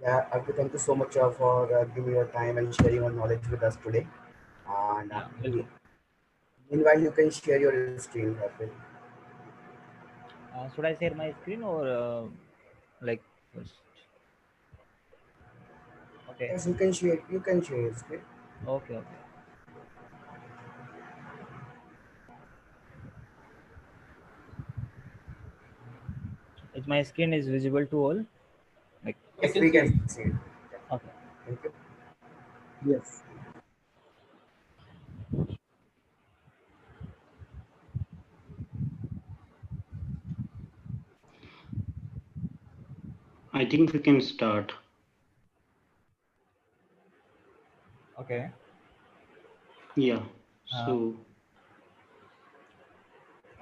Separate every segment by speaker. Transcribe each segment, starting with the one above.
Speaker 1: Yeah, Arpit, thank you so much for giving your time and sharing your knowledge with us today. And
Speaker 2: Yeah, welcome.
Speaker 1: meanwhile, you can share your screen, Arpit.
Speaker 2: Should I share my screen or like first? Okay,
Speaker 1: Yes, you can share. You can share your screen.
Speaker 2: okay. Is my screen is visible to all? Like,
Speaker 1: Yes, we can see it. Yeah.
Speaker 2: okay.
Speaker 1: Thank you.
Speaker 3: Yes.
Speaker 4: I think we can start.
Speaker 2: Okay.
Speaker 4: Yeah.
Speaker 2: Uh,
Speaker 4: So,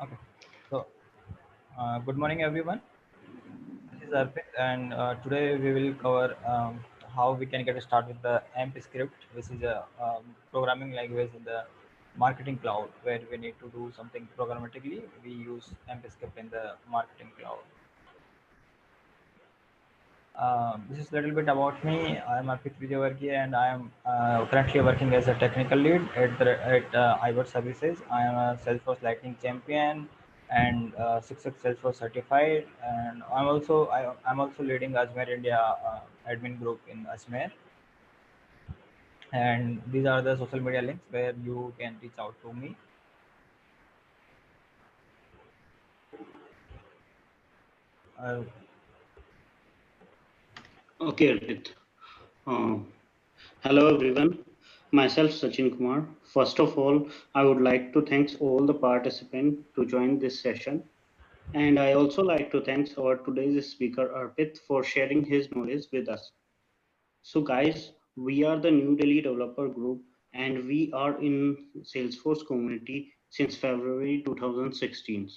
Speaker 2: okay. So, good morning, everyone. This is Arpit, and today we will cover how we can get started with the AMP script, which is a programming language in the marketing cloud, where we need to do something programmatically. We use AMP script in the marketing cloud. This is a little bit about me. I am Arpit Vijayavargiya, and I am currently working as a technical lead at iWork Services. I am a Salesforce Lightning champion and Success Salesforce certified, and I'm also leading Ajmer India admin group in Ajmer. And these are the social media links where you can reach out to me. Uh,
Speaker 4: okay, Arpit. Um, Hello, everyone. Myself, Sachin Kumar. First of all, I would like to thank all the participants to join this session. And I also like to thank our today's speaker, Arpit, for sharing his knowledge with us. So, guys, we are the New Delhi Developer Group, and we are in Salesforce community since February 2016.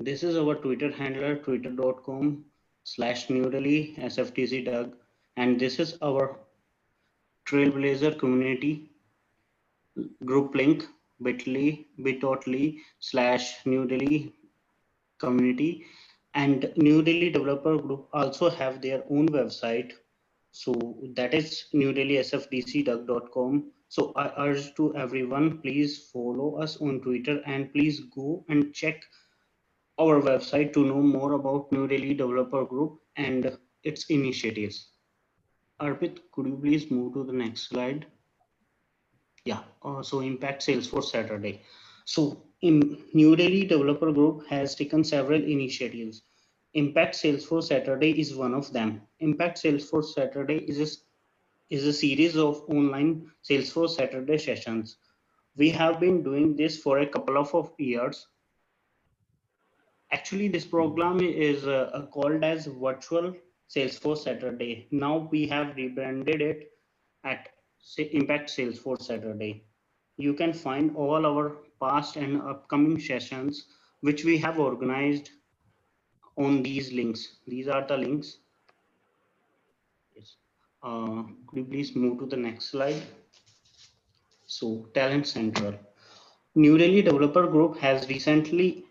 Speaker 4: This is our Twitter handler, twitter.com/New Delhi SFTC Doug, and this is our Trailblazer community group link bit.ly/New Delhi community, and New Delhi Developer Group also have their own website. So that is newdelhisfdcdoug.com. So I urge to everyone, please follow us on Twitter and please go and check our website to know more about New Delhi Developer Group and its initiatives. Arpit, could you please move to the next slide? Yeah, so Impact Salesforce Saturday. So New Delhi Developer Group has taken several initiatives. Impact Salesforce Saturday is one of them. Impact Salesforce Saturday is a series of online Salesforce Saturday sessions. We have been doing this for a couple of years. Actually, this program is called as Virtual Salesforce Saturday. Now we have rebranded it at Impact Salesforce Saturday. You can find all our past and upcoming sessions which we have organized on these links. These are the links. Yes. Could you please move to the next slide? So, Talent Central. New Delhi Developer Group has recently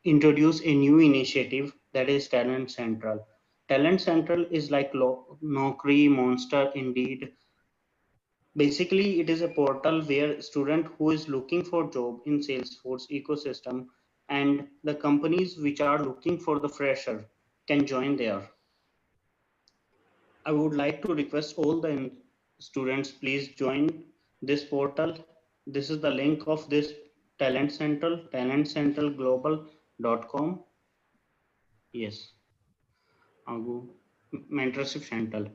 Speaker 4: introduced a new initiative that is Talent Central. Talent Central is like Naukri, Monster, Indeed. Basically, it is a portal where student who is looking for job in Salesforce ecosystem and the companies which are looking for the fresher can join there. I would like to request all the students please join this portal. This is the link of this Talent Central, talentcentralglobal.com. Yes, I'll go mentorship central.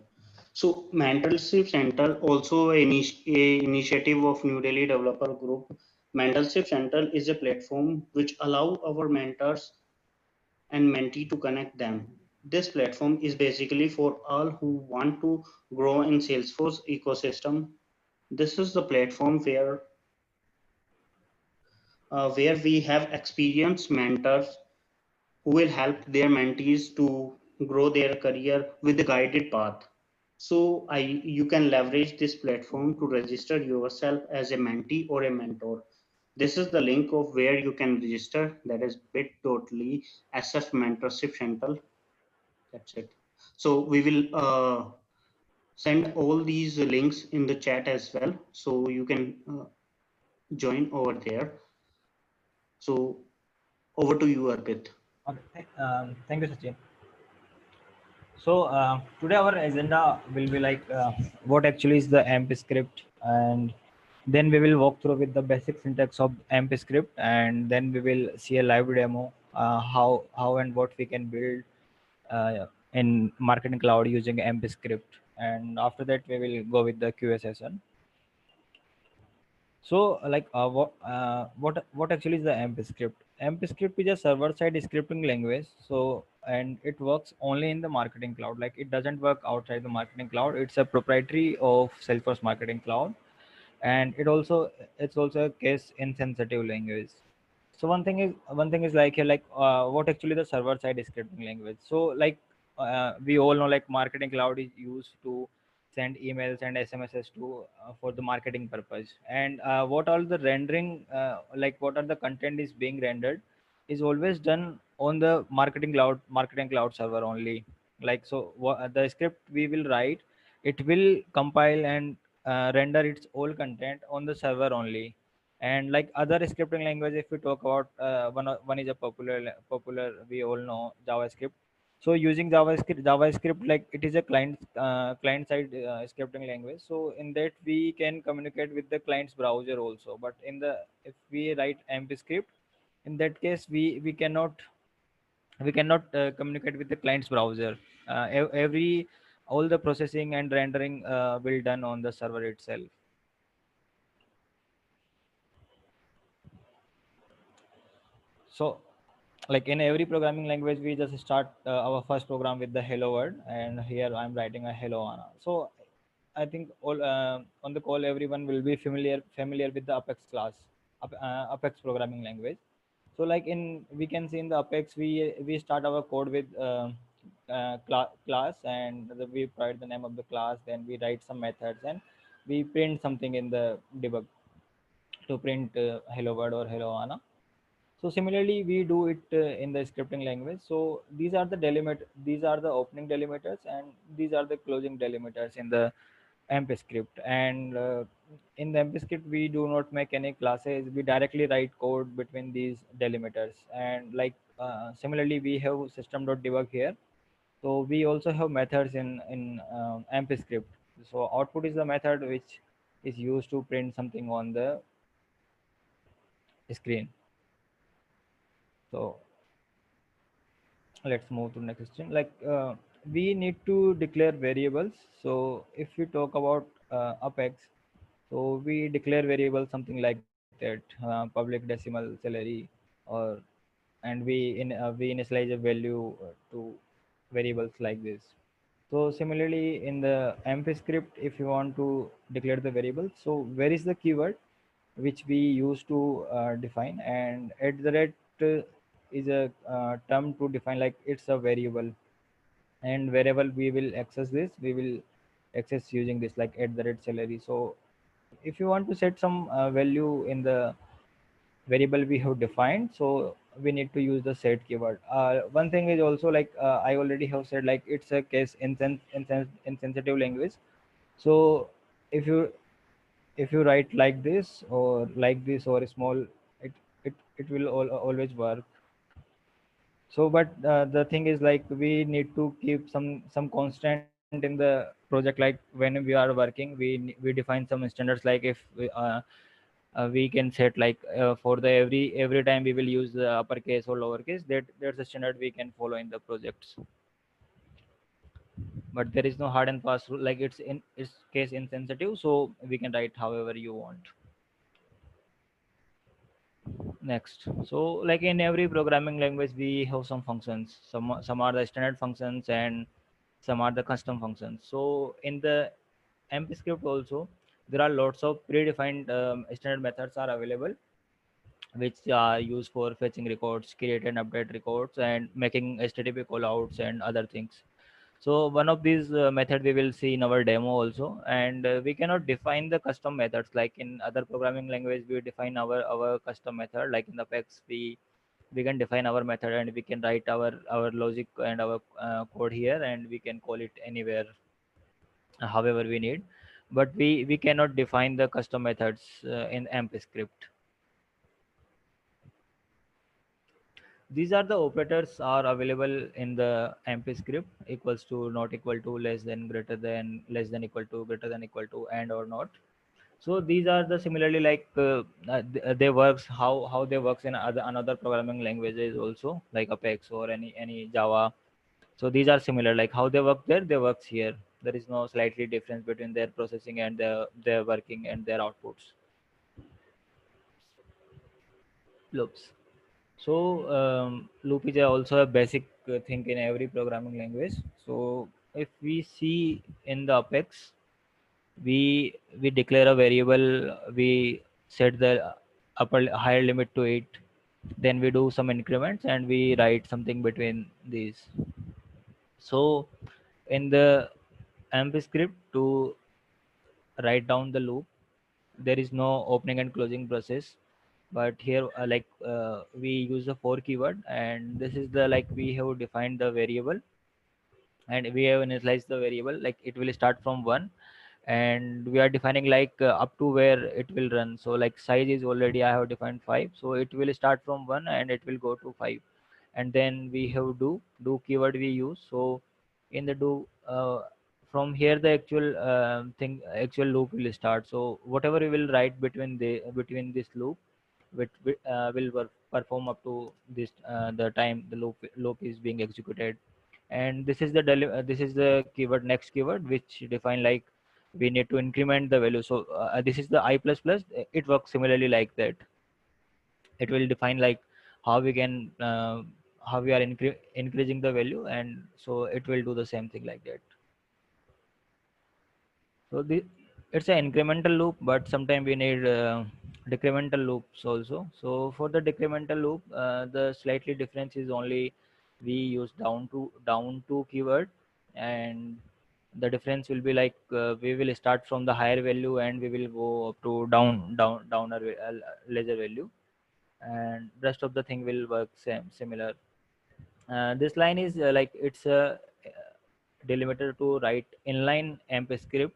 Speaker 4: So mentorship center also a initiative of New Delhi Developer Group. Mentorship Central is a platform which allow our mentors and mentee to connect them. This platform is basically for all who want to grow in Salesforce ecosystem. This is the platform where we have experienced mentors who will help their mentees to grow their career with a guided path. So you can leverage this platform to register yourself as a mentee or a mentor. This is the link of where you can register. That is bit.ly SF mentorship central. That's it. So we will send all these links in the chat as well, so you can join over there. So over to you, Arpit.
Speaker 2: Okay. Thank you, Sachin. So today our agenda will be like what actually is the AMP script, and then we will walk through with the basic syntax of AMP script, and then we will see a live demo how and what we can build in Marketing Cloud using AMP script, and after that we will go with the QA session. So, like, what actually is the AMP script? AMP script is a server-side scripting language. So, and it works only in the Marketing Cloud. Like, it doesn't work outside the Marketing Cloud. It's a proprietary of Salesforce Marketing Cloud, and it's also a case insensitive language. So one thing is like here, like what actually the server-side scripting language. So, like, we all know, like, Marketing Cloud is used to send emails and SMSs to for the marketing purpose, and what all the rendering like what are the content is being rendered is always done on the marketing cloud server only. Like, so the script we will write, it will compile and render its all content on the server only. And like other scripting language, if we talk about one is a popular, we all know, JavaScript. So using JavaScript, like, it is a client side scripting language. So in that we can communicate with the client's browser also. But if we write AMP script, in that case we cannot communicate with the client's browser. Every all the processing and rendering will done on the server itself. So, like in every programming language, we just start our first program with the hello word, and here I'm writing a hello Anna. So I think all on the call, everyone will be familiar with the Apex class, Apex programming language. So, like, in we can see in the Apex, we start our code with class, and we provide the name of the class. Then we write some methods, and we print something in the debug to print hello world or hello Anna. So similarly, we do it in the scripting language. So these are the opening delimiters, and these are the closing delimiters in the AMP script. And in the AMP script, we do not make any classes. We directly write code between these delimiters. And like similarly, we have system.debug here. So we also have methods in AMP script. So output is the method which is used to print something on the screen. So let's move to next question. Like we need to declare variables. So if we talk about Apex, so we declare variables something like that, public decimal salary, or and we initialize a value to variables like this. So similarly, in the AMP script, if you want to declare the variable, so where is the keyword which we use to define, and at the rate is a term to define, like it's a variable, and wherever we will access this, we will access using this, like at the rate salary. So if you want to set some value in the variable we have defined, so we need to use the set keyword. One thing is also, like I already have said, like it's a case insensitive language. So if you write like this or small, it will always work. So but the thing is, like, we need to keep some constant in the project. Like when we are working, we define some standards, like if we can set, like for the every time we will use the uppercase or lowercase, that's a standard we can follow in the projects. But there is no hard and fast rule, like it's case insensitive, so we can write however you want. Next, so like in every programming language we have some functions. Some are the standard functions, and some are the custom functions. So in the AMP script also, there are lots of predefined standard methods are available, which are used for fetching records, create and update records, and making HTTP callouts and other things. So one of these method we will see in our demo also. And we cannot define the custom methods like in other programming language. We define our custom method, like in the Apex we can define our method and we can write our logic and our code here, and we can call it anywhere however we need. But we cannot define the custom methods in AMP script. These are the operators are available in the AMP script: equals to, not equal to, less than, greater than, less than equal to, greater than equal to, and or not. So these are the similarly like they works how they works in other another programming languages also, like Apex or any Java. So these are similar, like how they work there, they works here. There is no slightly difference between their processing and their working and their outputs. Loops. So loop is also a basic thing in every programming language. So if we see in the Apex, we declare a variable, we set the upper higher limit to it, then we do some increments and we write something between these. So in the AMP script, to write down the loop, there is no opening and closing process. But here we use the for keyword, and this is the like we have defined the variable and we have initialized the variable, like it will start from 1, and we are defining like up to where it will run. So like size is already I have defined 5, so it will start from 1 and it will go to 5. And then we have do keyword we use. So in the do, from here the actual actual loop will start. So whatever we will write between this loop, which will perform up to this the time the loop is being executed. And this is the this is the keyword, next keyword, which define like we need to increment the value. So this is the I plus plus. It works similarly like that. It will define like how we can how we are increasing the value, and so it will do the same thing like that. So it's an incremental loop, but sometimes we need decremental loops also. So for the decremental loop, the slightly difference is only we use down to keyword, and the difference will be like we will start from the higher value and we will go up to downer lesser value, and rest of the thing will work similar. This line is like it's a delimiter to write inline AMP script.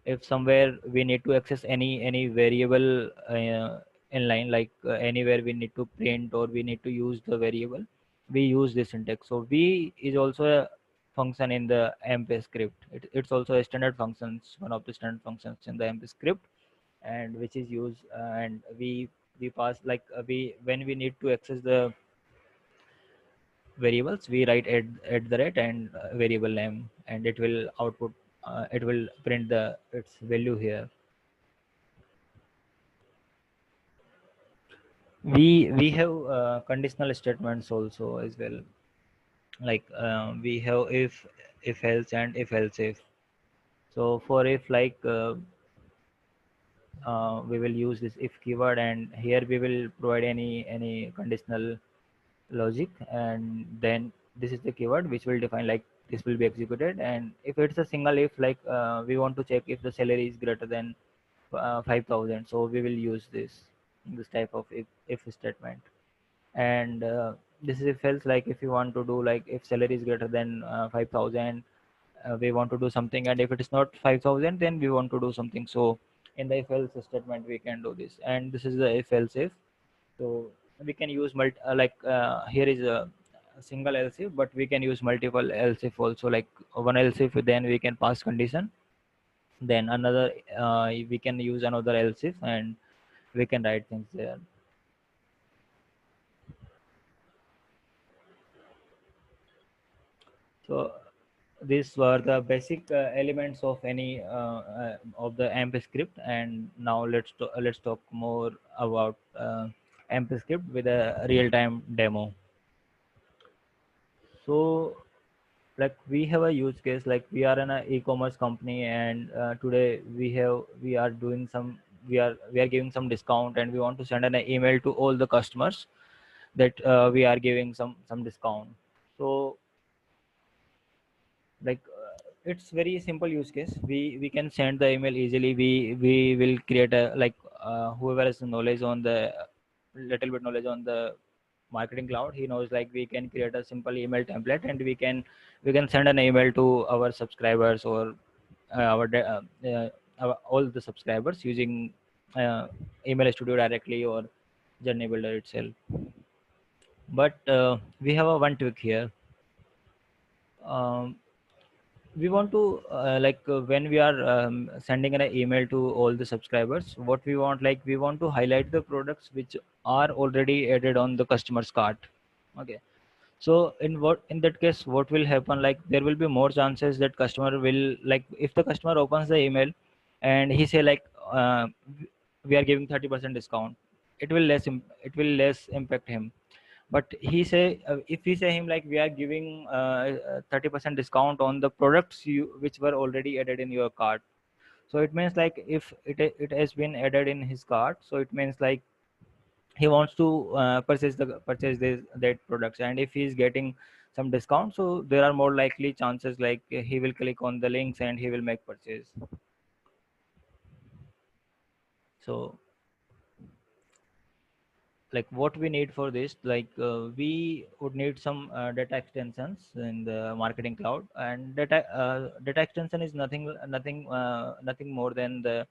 Speaker 2: If somewhere we need to access any variable inline, like anywhere we need to print or we need to use the variable, we use this syntax. So v is also a function in the AMP script. It's also a standard functions, one of the standard functions in the AMP script, and which is used and we pass like we when we need to access the variables, we write at the rate and variable name, and it will output it will print the its value here. We have conditional statements also as well, like we have if else and if else if. So for if, like we will use this if keyword, and here we will provide any conditional logic, and then this is the keyword which will define like this will be executed. And if it's a single if, like we want to check if the salary is greater than 5,000, so we will use this type of if statement. And this is if else, like if you want to do like if salary is greater than 5,000, we want to do something, and if it is not 5,000 then we want to do something. So in the if else statement we can do this, and this is the if else if. So we can use here is a single else if, but we can use multiple else if also, like one else if, then we can pass condition, then another we can use another else if, and we can write things there. So these were the basic elements of any of the AMP script, and now let's talk more about AMP script with a real-time demo. So like we have a use case, like we are in an e-commerce company, and today we are doing some we are giving some discount, and we want to send an email to all the customers that we are giving some discount. So like it's very simple use case. We can send the email easily. We will create a like whoever has knowledge on the little bit knowledge on the Marketing Cloud, he knows like we can create a simple email template and we can send an email to our subscribers or all the subscribers using email studio directly or journey builder itself. But we have a one tweak here. um, we want to when we are sending an email to all the subscribers, what we want, like we want to highlight the products which are already added on the customer's cart. Okay, so in that case what will happen, like there will be more chances that customer will, like if the customer opens the email and he say like we are giving 30% discount, it will less impact him. But he say if we say him like we are giving 30% discount on the products which were already added in your cart, so it means like if it has been added in his cart, so it means like he wants to purchase that products, and if he is getting some discount, so there are more likely chances like he will click on the links and he will make purchase. So like what we need for this, like we would need some data extensions in the Marketing Cloud, and data extension is nothing more than the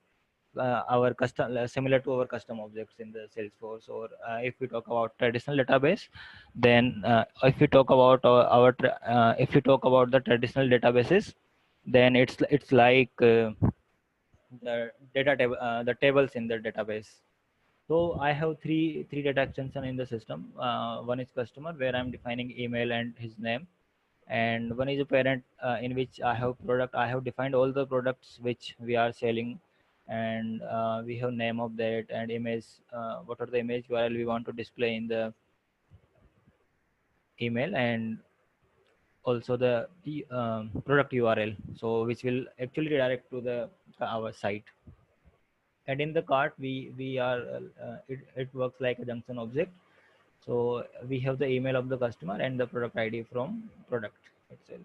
Speaker 2: our custom similar to our custom objects in the Salesforce, or if we talk about traditional database, then if we talk about if we talk about the traditional databases, then it's like the tables in the database. So I have three data extension in the system. One is customer, where I'm defining email and his name, and one is a parent, in which I have product. I have defined all the products which we are selling, and we have name of that and image. What are the image URL we want to display in the email, and also the product URL, so which will actually redirect to the our site. And in the cart, we are it works like a junction object. So we have the email of the customer and the product ID from product itself.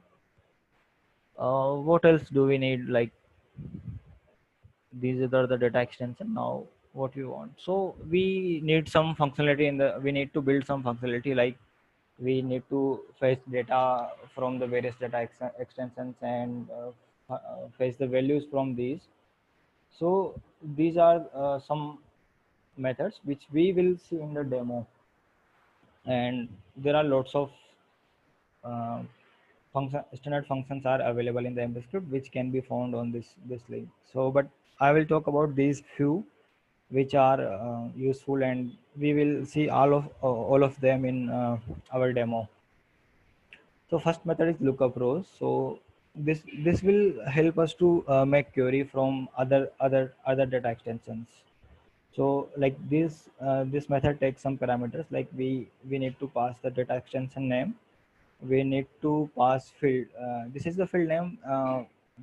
Speaker 2: What else do we need? Like these are the data extension. Now what we want, so we need some functionality in the, we need to build some functionality, like we need to fetch data from the various data extensions and fetch the values from these. So these are some methods which we will see in the demo, and there are lots of uh, standard functions are available in the MP script which can be found on this link. So but I will talk about these few which are useful, and we will see all of them in our demo. So first method is lookup rows. So this will help us to make query from other data extensions. So like this method takes some parameters, like we need to pass the data extension name, we need to pass field, this is the field name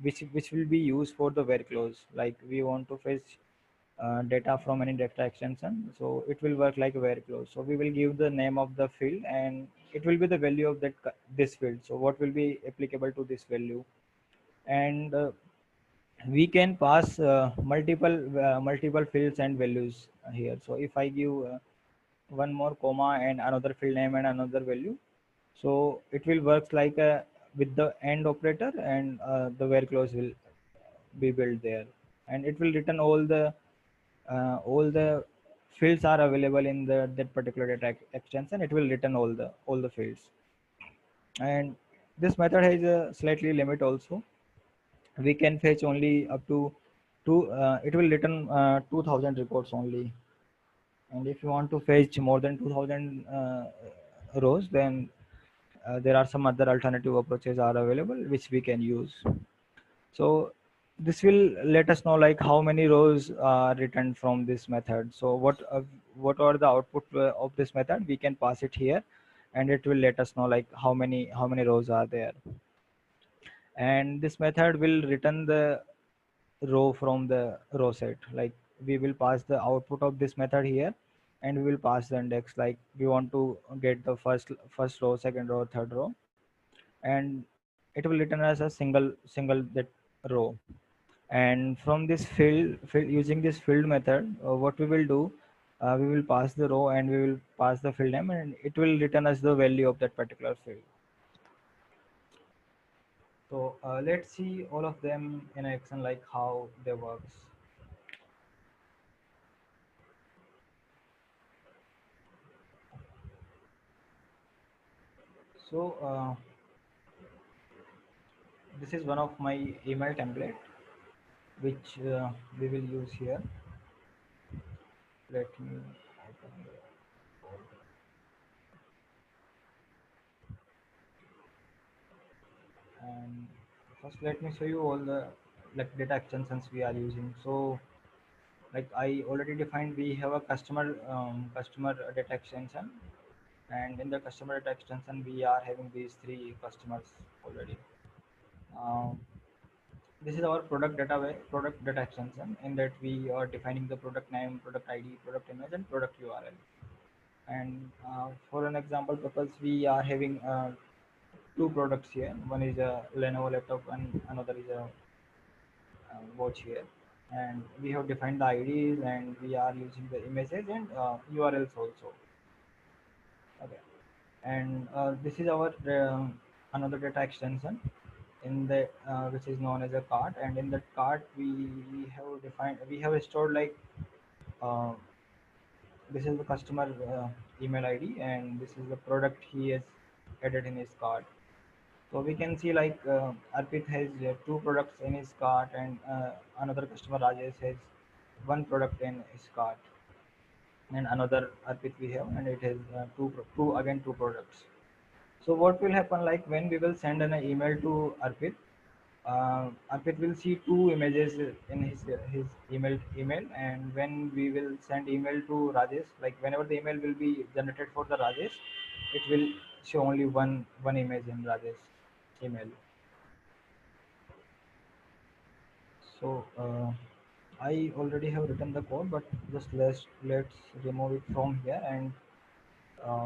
Speaker 2: which will be used for the where clause, like we want to fetch data from any data extension, so it will work like a where clause. So we will give the name of the field and it will be the value of that this field, so what will be applicable to this value. And we can pass multiple fields and values here. So if I give one more comma and another field name and another value, so it will work like a with the AND operator, and the where clause will be built there, and it will return all the fields are available in the that particular data extension. It will return all the fields. And this method has a slightly limit also. We can fetch only up to it will return 2000 records only, and if you want to fetch more than 2000 rows, then there are some other alternative approaches are available which we can use. So this will let us know like how many rows are returned from this method. So what are the output of this method, we can pass it here, and it will let us know like how many rows are there. And this method will return the row from the row set, like we will pass the output of this method here, and we will pass the index, like we want to get the first row, second row, third row, and it will return as a single that row. And from this field using this field method, what we will do, we will pass the row and we will pass the field name, and it will return us the value of that particular field. So let's see all of them in action, like how they works. So this is one of my email template which we will use here. Let me open the code. And first let me show you all the like data extensions we are using. So like I already defined, we have a customer data extension, and in the customer data extension we are having these three customers already. um, this is our product data extension, in that we are defining the product name, product id, product image, and product url. And for an example purpose, we are having two products here. One is a Lenovo laptop and another is a watch here. And we have defined the IDs, and we are using the images and URLs also. Okay. And this is our another data extension in the which is known as a cart. And in that cart we have stored like uh, this is the customer email ID, and this is the product he has added in his cart. So we can see like Arpit has two products in his cart, and another customer Rajesh has one product in his cart, and another Arpit we have, and it has two products. So what will happen, like when we will send an email to Arpit, Arpit will see two images in his email, and when we will send email to Rajesh, like whenever the email will be generated for the Rajesh, it will show only one image in Rajesh email. So I already have written the code, but just let's remove it from here, and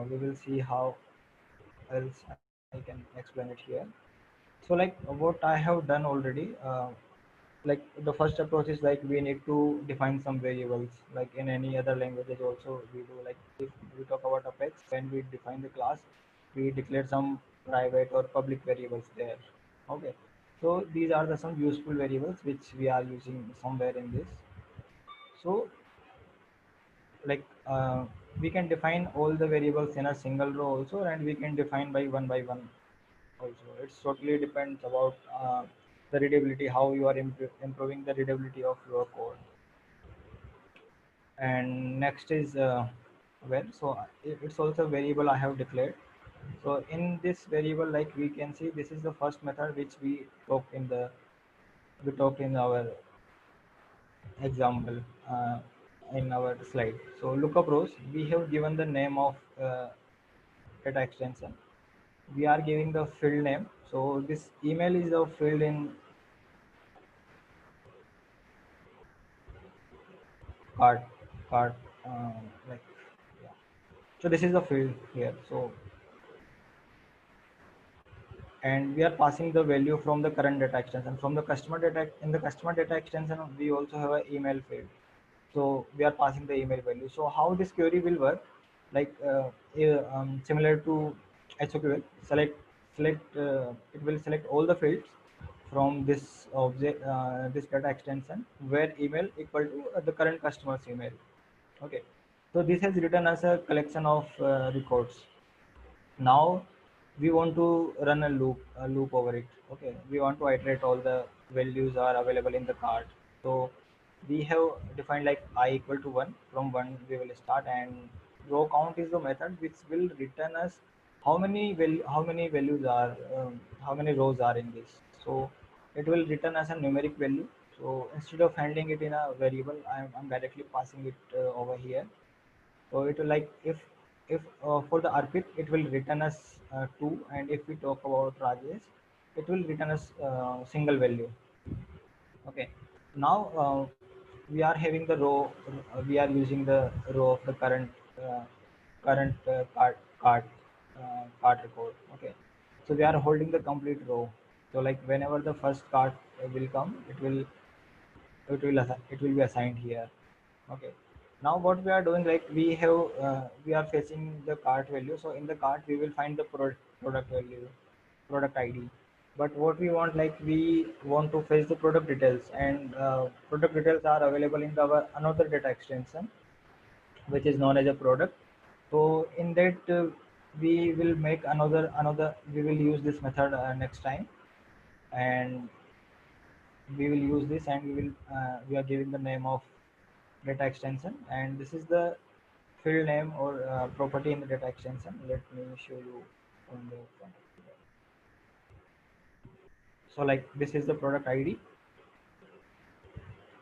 Speaker 2: we will see how else I can explain it here. So like what I have done already, like the first approach is like we need to define some variables, like in any other languages also we do. Like if we talk about Apex, when we define the class, we declare some private or public variables there. Okay, so these are the some useful variables which we are using somewhere in this. So like we can define all the variables in a single row also, and we can define by one also. It's totally depends about the readability, how you are improving the readability of your code. And next is well, so it's also a variable I have declared. So in this variable, like we can see, this is the first method which we talked in our example in our slide. So lookup rows, we have given the name of data extension. We are giving the field name. So this email is the field in card card like yeah. So this is the field here. So and we are passing the value from the current data extension. From the customer data, in the customer data extension we also have an email field, so we are passing the email value. So how this query will work, like similar to SQL, select it will select all the fields from this object, this data extension, where email equal to the current customer's email. Okay, so this has written as a collection of records. Now we want to run a loop over it. Okay, we want to iterate all the values are available in the card. So we have defined like I equal to 1. From 1 we will start, and row count is the method which will return us how many values are how many rows are in this. So it will return as a numeric value. So instead of handling it in a variable, I'm directly passing it over here. So it will like if for the Arpit it will return us 2, and if we talk about Rajesh, it will return us single value. Okay. Now we are having the row. We are using the row of the current card record. Okay. So we are holding the complete row. So like whenever the first card will come, it will be assigned here. Okay. Now what we are doing, like we are fetching the cart value. So in the cart we will find the product value, product ID. But what we want, like we want to fetch the product details, and product details are available in our another data extension, which is known as a product. So in that we will make another we will use this method next time, and we will use this, and we are giving the name of data extension, and this is the field name or property in the data extension. Let me show you on the front. So like this is the product ID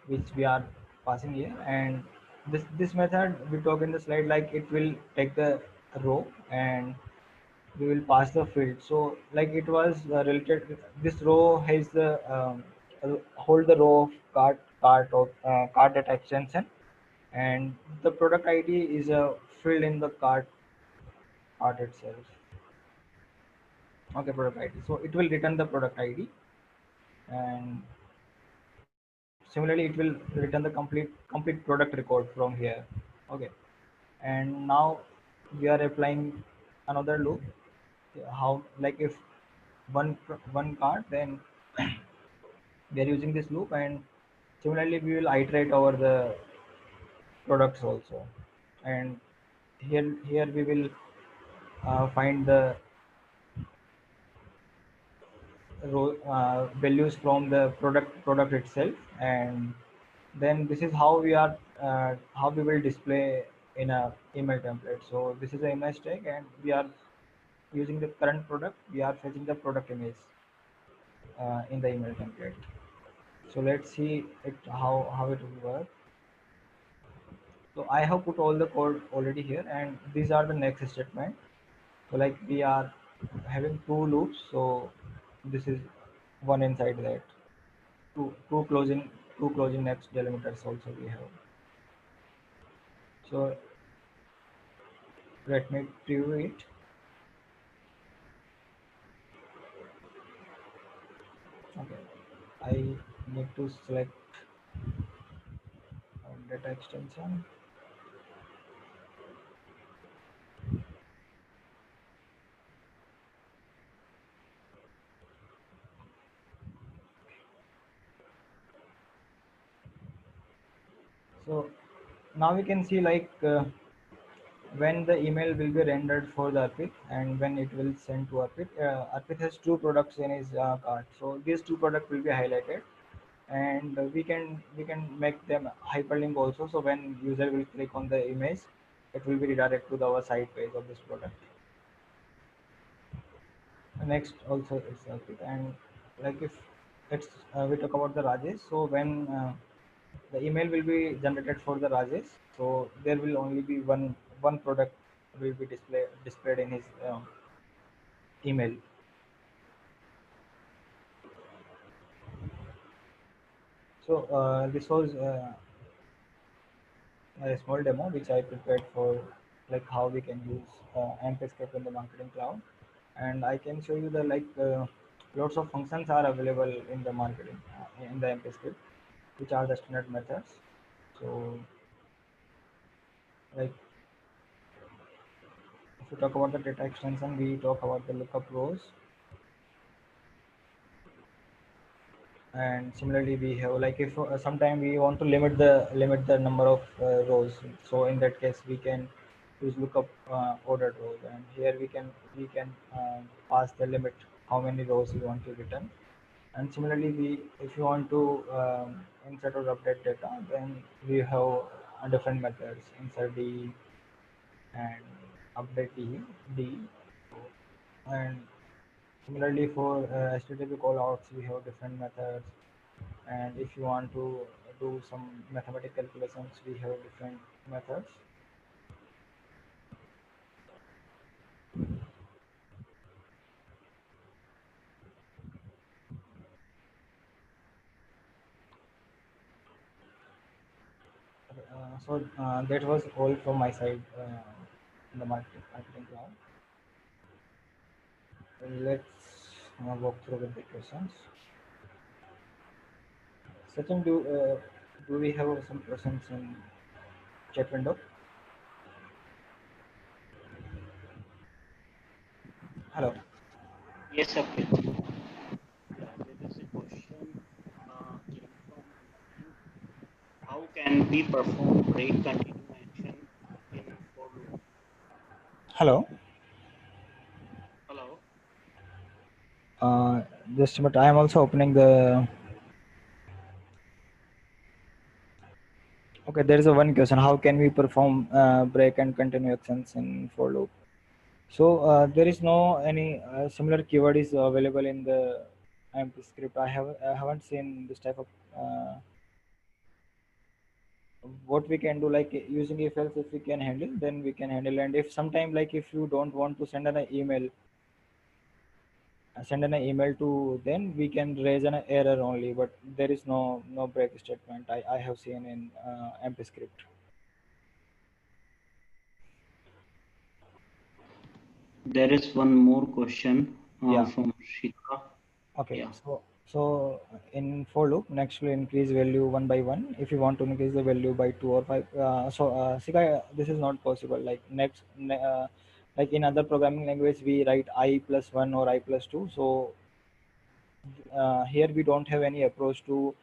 Speaker 2: which we are passing here, and this method we talk in the slide, like it will take the row and we will pass the field. So like it was related, this row has the hold the row of cart data extension, and the product ID is a field in the cart itself. Okay, product ID. So it will return the product ID, and similarly it will return the complete product record from here. Okay, and now we are applying another loop. How, like if one cart, then we are using this loop, and similarly we will iterate over the products also, and here we will find the values from the product itself, and then this is how we will display in a email template. So this is an image tag, and we are using the current product, we are fetching the product image in the email template. So let's see it how it will work. So I have put all the code already here, and these are the next statement. So like we are having two loops, so this is one inside that, two closing next delimiters also we have. So let me preview it. Okay, I need to select data extension. So now we can see, like when the email will be rendered for the Arpit and when it will send to Arpit. Arpit has two products in his cart, so these two products will be highlighted, and we can make them hyperlink also. So when user will click on the image, it will be redirected to our site page of this product. Next also is Arpit, and like if it's we talk about the Rajesh, so when the email will be generated for the Rajesh, so there will only be one product will be displayed in his email. So this was a small demo which I prepared for, like how we can use AMP script in the Marketing Cloud, and I can show you the lots of functions are available in the marketing in the AMP script, which are the standard methods. So like if we talk about the data extension, we talk about the lookup rows, and similarly we have, like if sometime we want to limit the number of rows, so in that case we can use lookup ordered rows, and here we can pass the limit how many rows we want to return. And similarly, we if you want to insert or update data, then we have different methods: insert d and update d. And similarly for HTTP callouts, we have different methods, and if you want to do some mathematical calculations, we have different methods. So that was all from my side in the marketing cloud. Let's walk through with the questions. Sachin, do we have some questions in chat window. Hello.
Speaker 4: Yes, Arpit. Yeah, there is a question came from online. How can we perform break continue action in for loop?
Speaker 2: Hello.
Speaker 4: Hello.
Speaker 2: Just but I am also opening the. Okay, there is a one question. How can we perform break and continue actions in for loop? So there is no any similar keyword is available in the AMP script. I haven't seen this type of what we can do, like using if else, if we can handle, then we can handle. And if sometime, like if you don't want to send an email, to, then we can raise an error only, but there is no break statement I have seen in AMP script.
Speaker 4: There is one more question
Speaker 2: Yeah.
Speaker 4: from Shika.
Speaker 2: Okay,
Speaker 4: Yeah.
Speaker 2: so in for loop, next will increase value one by one. If you want to increase the value by two or five, Sika, this is not possible. Like like in other programming language, we write I plus one or I plus two. So here we don't have any approach to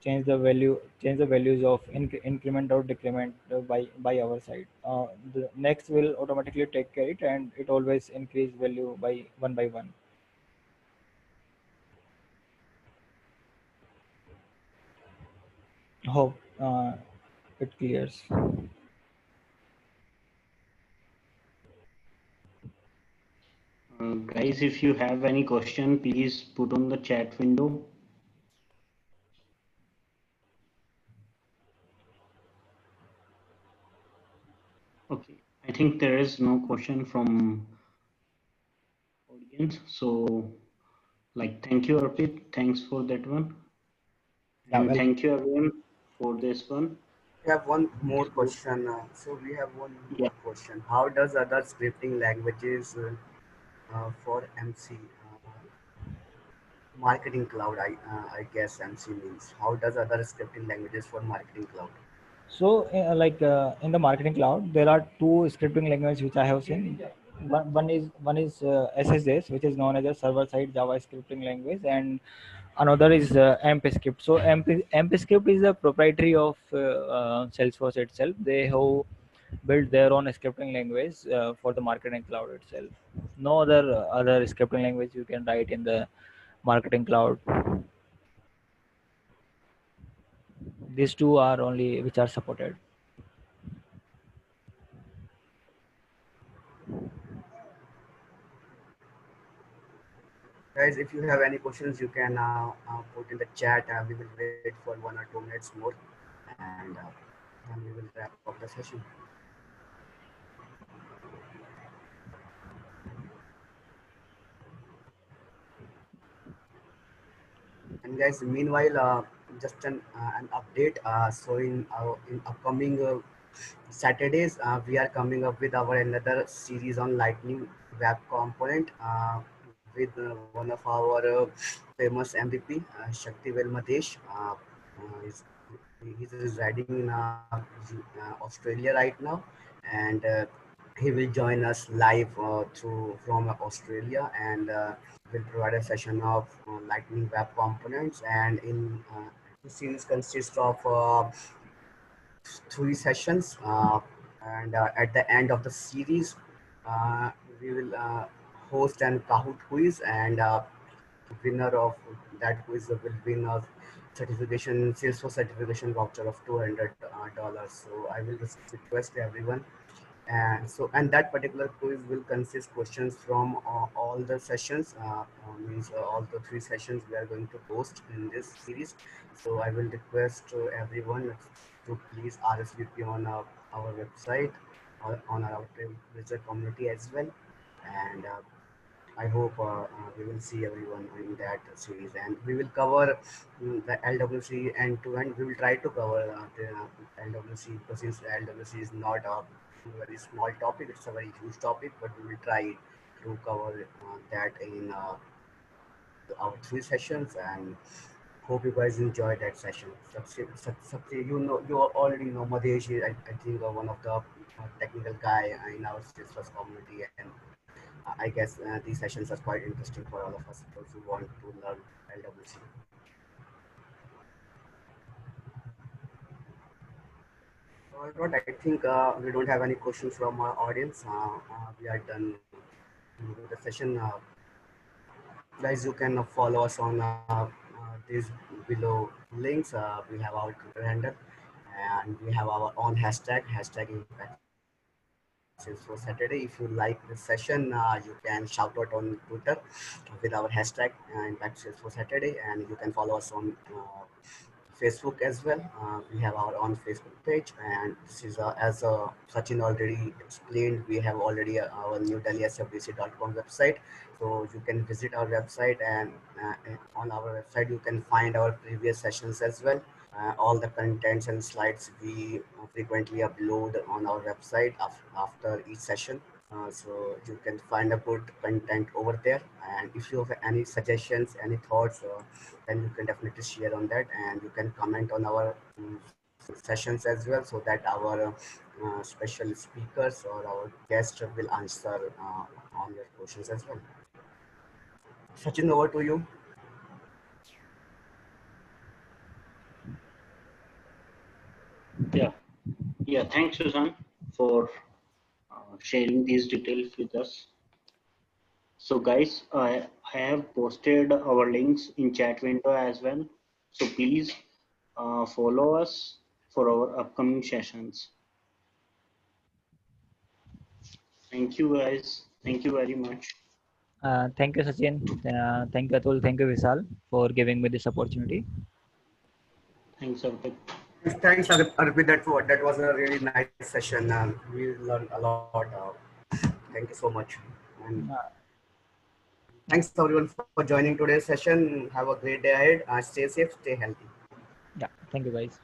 Speaker 2: change the values of increment or decrement by our side. The next will automatically take care it, and it always increase value by one. Hope it clears.
Speaker 4: Guys, if you have any question, please put on the chat window. Okay, I think there is no question from audience. So, like, thank you, Arpit. Thanks for that one.
Speaker 2: Yeah,
Speaker 4: And
Speaker 2: well,
Speaker 4: thank you, everyone, for this one.
Speaker 1: We have one more
Speaker 4: So,
Speaker 1: question. So we have one
Speaker 4: yeah.
Speaker 1: more question. How does other scripting languages for MC marketing cloud? I guess MC means. How does other scripting languages for marketing cloud?
Speaker 2: so in the marketing cloud, there are two scripting languages which I have seen. One is SSS, which is known as a server side Java scripting language, and another is AMP script. So AMP script is a proprietary of Salesforce itself. They have built their own scripting language for the marketing cloud itself. No other scripting language you can write in the marketing cloud. These two are only which are supported.
Speaker 1: Guys, if you have any questions, you can put in the chat. We will wait for 1 or 2 minutes more, and then we will wrap up the session. And guys, meanwhile, just an update. So in upcoming Saturdays, we are coming up with our another series on Lightning Web Component with one of our famous MVP, Shaktivel Madesh. He's residing in Australia right now, and he will join us live from Australia, and will provide a session of Lightning Web Components. And in the series consists of 3 sessions, and at the end of the series, uh, we will host an Kahoot quiz, and winner of that quiz will win a Salesforce certification voucher of $200. So I will just request everyone, and that particular quiz will consist questions from all the sessions, means all the 3 sessions we are going to post in this series. So I will request everyone to please RSVP on our website or on our Wizard community as well. And I hope we will see everyone in that series, and we will cover the LWC end to end. We will try to cover the LWC, because since LWC is not a very small topic, it's a very huge topic, but we will try to cover that in our 3 sessions. And Hope you guys enjoyed that session. You already know Madhesh. I think one of the technical guy in our Salesforce community, and I guess these sessions are quite interesting for all of us those who want to learn LWC. All right, I think we don't have any questions from our audience. We are done with the session. Guys, you can follow us on these below links. We have our Twitter handle and we have our own hashtag Impact Salesforce Saturday. If you like this session, you can shout out on Twitter with our hashtag Impact Salesforce Saturday, and you can follow us on Facebook as well. We have our own Facebook page, and this is as Sachin already explained, we have already our new DelhiSFDC.com website. So you can visit our website, and on our website you can find our previous sessions as well. All the contents and slides we frequently upload on our website after each session. So you can find a good content over there. And if you have any suggestions, any thoughts, then you can definitely share on that, and you can comment on our sessions as well, so that our special speakers or our guests will answer on your questions as well. Sachin, over to you.
Speaker 4: Yeah, yeah. Thanks, Susan, for sharing these details with us. So, guys, I have posted our links in chat window as well. So please follow us for our upcoming sessions. Thank you, guys. Thank you very much.
Speaker 2: Thank you, Sachin. Thank you, Atul. Thank you, Vishal, for giving me this opportunity.
Speaker 4: Thanks, Arpit.
Speaker 1: Thanks, Arpit. That was a really nice session. We learned a lot. Thank you so much. And thanks everyone for joining today's session. Have a great day ahead. Stay safe, stay healthy.
Speaker 2: Yeah, thank you, guys.